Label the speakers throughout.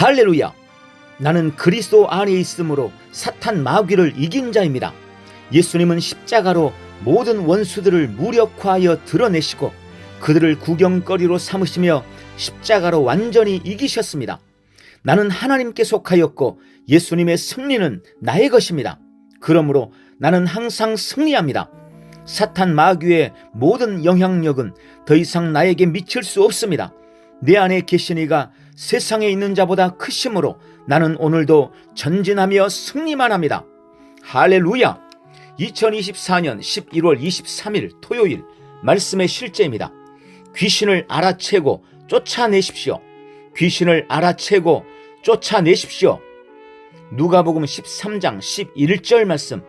Speaker 1: 할렐루야! 나는 그리스도 안에 있으므로 사탄 마귀를 이긴 자입니다. 예수님은 십자가로 모든 원수들을 무력화하여 드러내시고 그들을 구경거리로 삼으시며 십자가로 완전히 이기셨습니다. 나는 하나님께 속하였고 예수님의 승리는 나의 것입니다. 그러므로 나는 항상 승리합니다. 사탄 마귀의 모든 영향력은 더 이상 나에게 미칠 수 없습니다. 내 안에 계신 이가 세상에 있는 자보다 크심으로 나는 오늘도 전진하며 승리만 합니다. 할렐루야! 2024년 11월 23일 토요일 말씀의 실제입니다. 귀신을 알아채고 쫓아내십시오. 귀신을 알아채고 쫓아내십시오. 누가복음 13장 11절 말씀.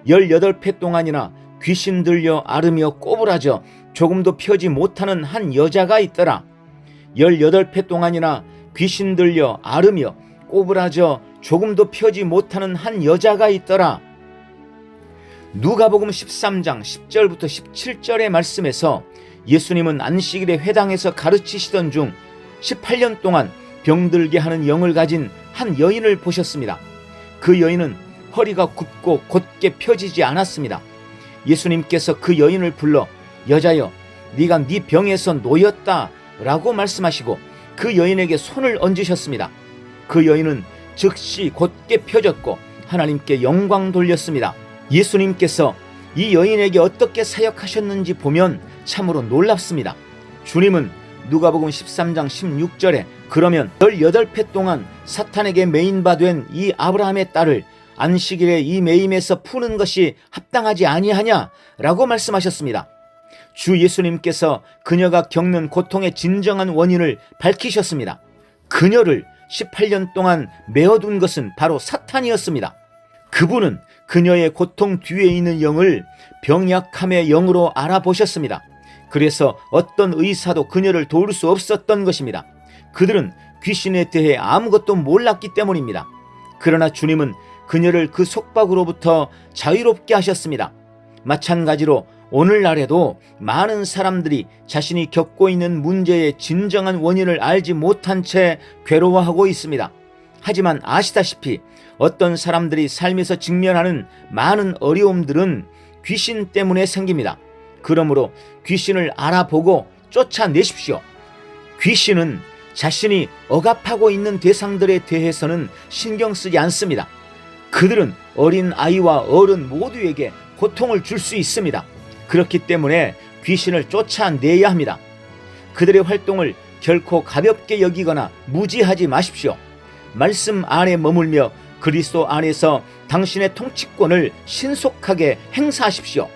Speaker 1: 18회 동안이나 귀신 들려 앓으며 꼬부라져 조금도 펴지 못하는 한 여자가 있더라. 18회 동안이나 귀신 들려 앓으며 꼬부라져 조금도 펴지 못하는 한 여자가 있더라. 누가복음 13장 10절부터 17절의 말씀에서 예수님은 안식일에 회당에서 가르치시던 중 18년 동안 병들게 하는 영을 가진 한 여인을 보셨습니다. 그 여인은 허리가 굽고 곧게 펴지지 않았습니다. 예수님께서 그 여인을 불러 여자여 네가 네 병에서 놓였다 라고 말씀하시고 그 여인에게 손을 얹으셨습니다. 그 여인은 즉시 곧게 펴졌고 하나님께 영광 돌렸습니다. 예수님께서 이 여인에게 어떻게 사역하셨는지 보면 참으로 놀랍습니다. 주님은 누가복음 13장 16절에 그러면 18회 동안 사탄에게 매인바 된 이 아브라함의 딸을 안식일에 이 매임에서 푸는 것이 합당하지 아니하냐 라고 말씀하셨습니다. 주 예수님께서 그녀가 겪는 고통의 진정한 원인을 밝히셨습니다. 그녀를 18년 동안 메어둔 것은 바로 사탄이었습니다. 그분은 그녀의 고통 뒤에 있는 영을 병약함의 영으로 알아보셨습니다. 그래서 어떤 의사도 그녀를 도울 수 없었던 것입니다. 그들은 귀신에 대해 아무것도 몰랐기 때문입니다. 그러나 주님은 그녀를 그 속박으로부터 자유롭게 하셨습니다. 마찬가지로 오늘날에도 많은 사람들이 자신이 겪고 있는 문제의 진정한 원인을 알지 못한 채 괴로워하고 있습니다. 하지만 아시다시피 어떤 사람들이 삶에서 직면하는 많은 어려움들은 귀신 때문에 생깁니다. 그러므로 귀신을 알아보고 쫓아내십시오. 귀신은 자신이 억압하고 있는 대상들에 대해서는 신경 쓰지 않습니다. 그들은 어린 아이와 어른 모두에게 고통을 줄 수 있습니다. 그렇기 때문에 귀신을 쫓아내야 합니다. 그들의 활동을 결코 가볍게 여기거나 무지하지 마십시오. 말씀 안에 머물며 그리스도 안에서 당신의 통치권을 신속하게 행사하십시오.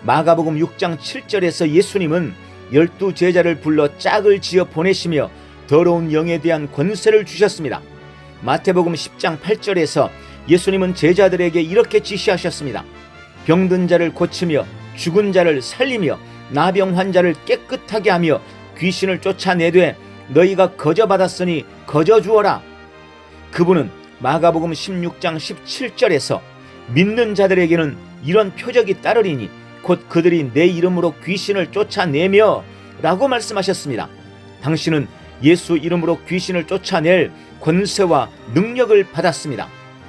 Speaker 1: 마가복음 6장 7절에서 예수님은 12 제자를 불러 짝을 지어 보내시며 더러운 영에 대한 권세를 주셨습니다. 마태복음 10장 8절에서 예수님은 제자들에게 이렇게 지시하셨습니다. 병든 자를 고치며 죽은 자를 살리며 나병 환자를 깨끗하게 하며 귀신을 쫓아내되 너희가 거저 받았으니 거저 주어라. 그분은 마가복음 16장 17절에서 믿는 자들에게는 이런 표적이 따르리니 곧 그들이 내 이름으로 귀신을 쫓아내며 라고 말씀하셨습니다. 당신은 예수 이름으로 귀신을 쫓아낼 권세와 능력을 받았습니다.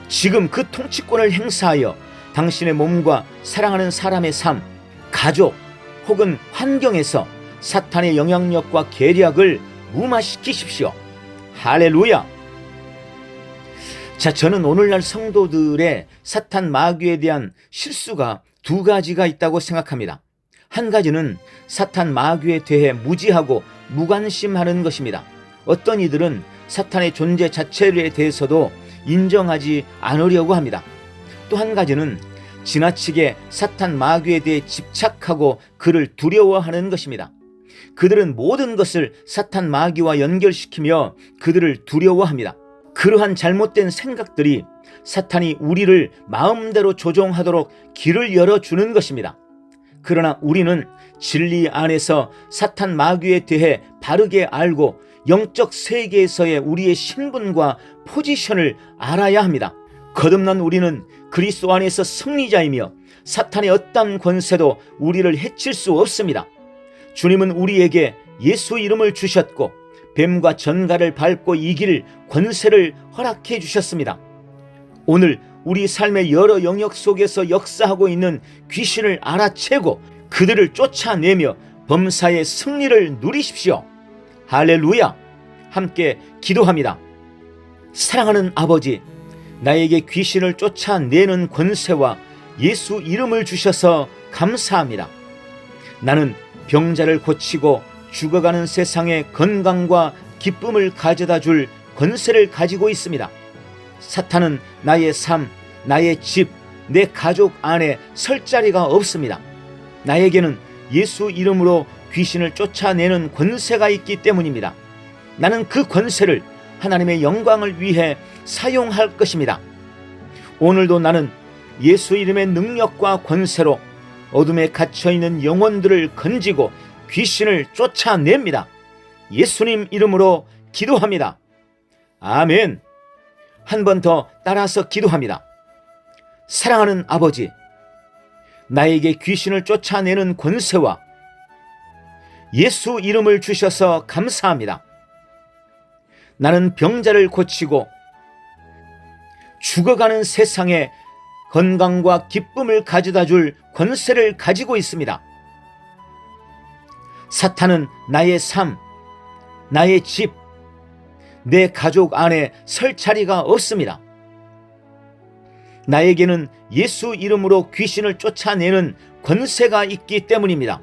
Speaker 1: 지금 그 통치권을 행사하여 당신의 몸과 사랑하는 사람의 삶, 가족 혹은 환경에서 사탄의 영향력과 계략을 무마시키십시오. 할렐루야! 자, 저는 오늘날 성도들의 사탄 마귀에 대한 실수가 두 가지가 있다고 생각합니다. 한 가지는 사탄 마귀에 대해 무지하고 무관심하는 것입니다. 어떤 이들은 사탄의 존재 자체에 대해서도 인정하지 않으려고 합니다. 또 한 가지는 지나치게 사탄 마귀에 대해 집착하고 그를 두려워하는 것입니다. 그들은 모든 것을 사탄 마귀와 연결시키며 그들을 두려워합니다. 그러한 잘못된 생각들이 사탄이 우리를 마음대로 조종하도록 길을 열어주는 것입니다. 그러나 우리는 진리 안에서 사탄 마귀에 대해 바르게 알고 영적 세계에서의 우리의 신분과 포지션을 알아야 합니다. 거듭난 우리는 그리스도 안에서 승리자이며 사탄의 어떤 권세도 우리를 해칠 수 없습니다. 주님은 우리에게 예수 이름을 주셨고 뱀과 전갈을 밟고 이길 권세를 허락해 주셨습니다. 오늘 우리 삶의 여러 영역 속에서 역사하고 있는 귀신을 알아채고 그들을 쫓아내며 범사의 승리를 누리십시오. 할렐루야! 함께 기도합니다. 사랑하는 아버지, 나에게 귀신을 쫓아내는 권세와 예수 이름을 주셔서 감사합니다. 나는 병자를 고치고 죽어가는 세상에 건강과 기쁨을 가져다 줄 권세를 가지고 있습니다. 사탄은 나의 삶, 나의 집, 내 가족 안에 설 자리가 없습니다. 나에게는 예수 이름으로 귀신을 쫓아내는 권세가 있기 때문입니다. 나는 그 권세를 하나님의 영광을 위해 사용할 것입니다. 오늘도 나는 예수 이름의 능력과 권세로 어둠에 갇혀있는 영혼들을 건지고 귀신을 쫓아냅니다. 예수님 이름으로 기도합니다. 아멘. 한 번 더 따라서 기도합니다. 사랑하는 아버지, 나에게 귀신을 쫓아내는 권세와 예수 이름을 주셔서 감사합니다. 나는 병자를 고치고 죽어가는 세상에 건강과 기쁨을 가져다 줄 권세를 가지고 있습니다. 사탄은 나의 삶, 나의 집, 내 가족 안에 설 자리가 없습니다. 나에게는 예수 이름으로 귀신을 쫓아내는 권세가 있기 때문입니다.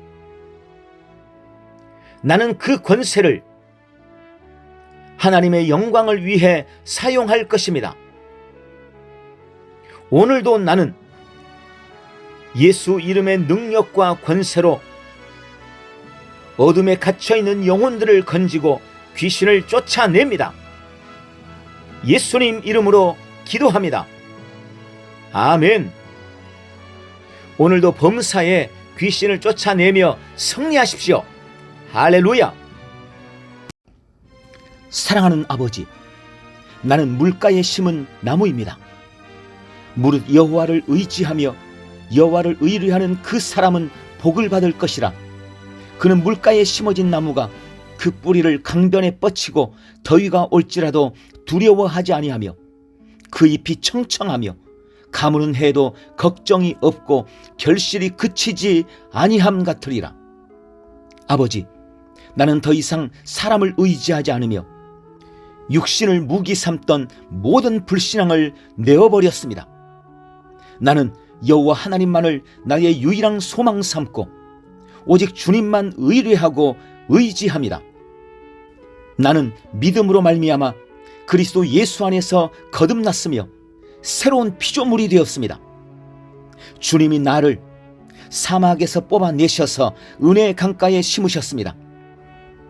Speaker 1: 나는 그 권세를 하나님의 영광을 위해 사용할 것입니다. 오늘도 나는 예수 이름의 능력과 권세로 어둠에 갇혀있는 영혼들을 건지고 귀신을 쫓아냅니다. 예수님 이름으로 기도합니다. 아멘. 오늘도 범사에 귀신을 쫓아내며 승리하십시오. 할렐루야. 사랑하는 아버지, 나는 물가에 심은 나무입니다. 무릇 여호와를 의지하며 여호와를 의뢰하는 그 사람은 복을 받을 것이라. 그는 물가에 심어진 나무가 그 뿌리를 강변에 뻗치고 더위가 올지라도 두려워하지 아니하며 그 잎이 청청하며 가무는 해도 걱정이 없고 결실이 그치지 아니함 같으리라. 아버지, 나는 더 이상 사람을 의지하지 않으며 육신을 무기 삼던 모든 불신앙을 내어버렸습니다. 나는 여호와 하나님만을 나의 유일한 소망 삼고 오직 주님만 의뢰하고 의지합니다. 나는 믿음으로 말미암아 그리스도 예수 안에서 거듭났으며 새로운 피조물이 되었습니다. 주님이 나를 사막에서 뽑아내셔서 은혜의 강가에 심으셨습니다.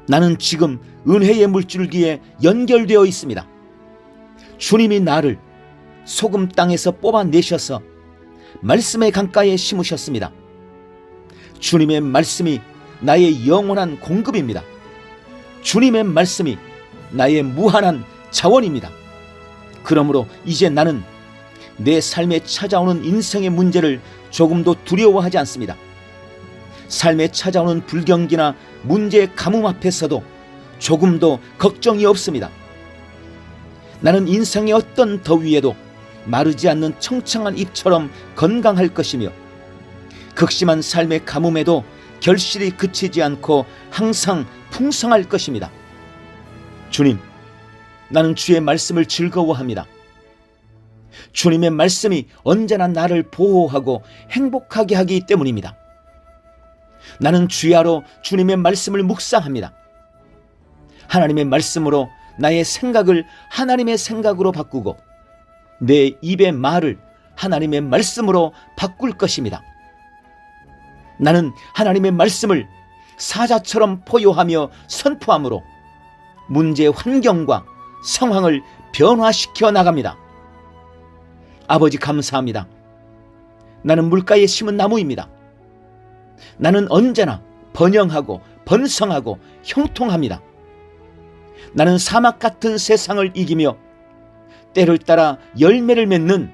Speaker 1: 나는 지금 은혜의 물줄기에 연결되어 있습니다. 주님이 나를 소금 땅에서 뽑아내셔서 말씀의 강가에 심으셨습니다. 주님의 말씀이 나의 영원한 공급입니다. 주님의 말씀이 나의 무한한 자원입니다. 그러므로 이제 나는 내 삶에 찾아오는 인생의 문제를 조금도 두려워하지 않습니다. 삶에 찾아오는 불경기나 문제의 가뭄 앞에서도 조금도 걱정이 없습니다. 나는 인생의 어떤 더위에도 마르지 않는 청청한 잎처럼 건강할 것이며 극심한 삶의 가뭄에도 결실이 그치지 않고 항상 풍성할 것입니다. 주님, 나는 주의 말씀을 즐거워합니다. 주님의 말씀이 언제나 나를 보호하고 행복하게 하기 때문입니다. 나는 주야로 주님의 말씀을 묵상합니다. 하나님의 말씀으로 나의 생각을 하나님의 생각으로 바꾸고 내 입의 말을 하나님의 말씀으로 바꿀 것입니다. 나는 하나님의 말씀을 사자처럼 포효하며 선포함으로 문제의 환경과 상황을 변화시켜 나갑니다. 아버지, 감사합니다. 나는 물가에 심은 나무입니다. 나는 언제나 번영하고 번성하고 형통합니다. 나는 사막 같은 세상을 이기며 때를 따라 열매를 맺는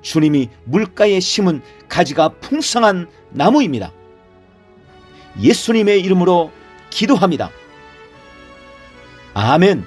Speaker 1: 주님이 물가에 심은 가지가 풍성한 나무입니다. 예수님의 이름으로 기도합니다. 아멘.